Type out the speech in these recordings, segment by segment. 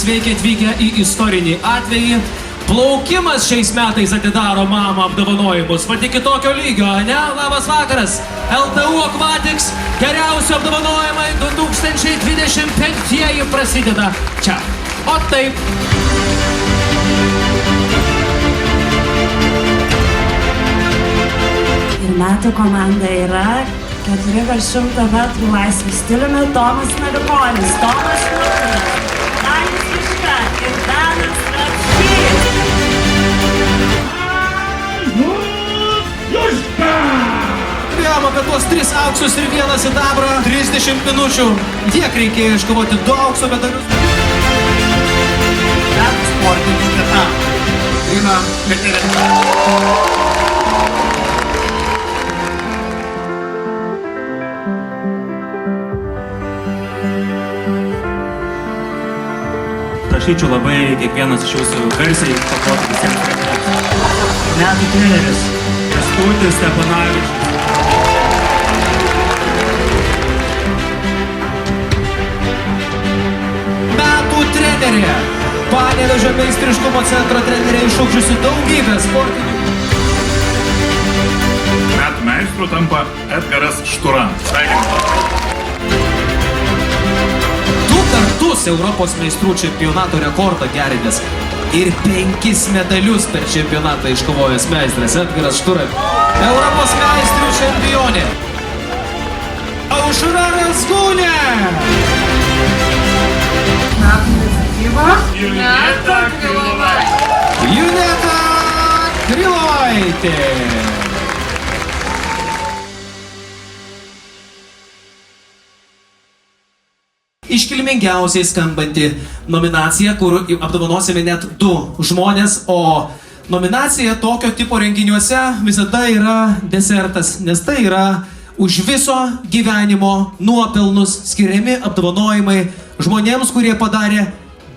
sveiki atvykę į istorinį atvejį. Plaukimas šiais metais atidaro mamą apdovanojimus. Pati kitokio lygio, ne? Labas vakaras. LTU Aquatics geriausio apdovanojimai 2025 prasideda čia. O taip. Ir metų komanda yra 4x100 metrų laisvės stiliumi Tomas Nalikonis, Tomas Šliukas, Danis Juška ir Danas Rapšys. Kalbėjom apie tuos 3 auksus ir 1 sidabrą, 30 minučių. Tiek reikėjo iškovoti 2 aukso medalius. Metų sportininkų kita. Lina Meterė. Prašyčiau labai kiekvienas iš jūsų garsiai paploti visiems. Metų treneris Kęstutis Stepanavičius. Metų trenerė, Panevėžio meistriškumo centro trenerė išugdžiusi daugybę sportininkų. Metų meistru tampa Edgaras Štura. Sveikinimai. 2 kartus Europos meistrų čempionato rekordą gerinęs ir 5 medalius per čempionatą iškovojęs meistras Edgaras Štura. Europos meistrių čempionė Aušra Razgūnė. Metų iniciatyva. Juneta Krylovaitė. Juneta Krylovaitė. Iškilmingiausiai skambanti nominacija, kur apdovanosime net 2 žmonės, o nominacija tokio tipo renginiuose visada yra desertas, nes tai yra už viso gyvenimo nuopelnus skiriami apdovanojimai žmonėms, kurie padarė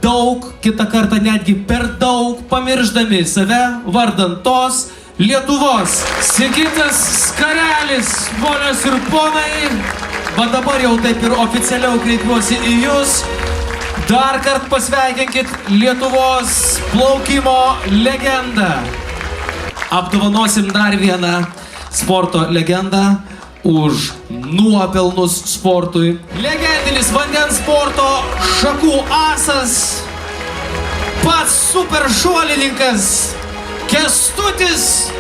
daug, kitą kartą netgi per daug, pamiršdami save vardan tos Lietuvos. Sigitas Skarelis, ponios ir ponai. Va dabar jau taip ir oficialiau kreipiuosi į jūs. Dar kart pasveikinkit Lietuvos plaukimo legendą. Apdovanosim dar vieną sporto legendą už nuopelnus sportui. Legendinis vandens sporto šakų asas, pats super šuolininkas Kęstutis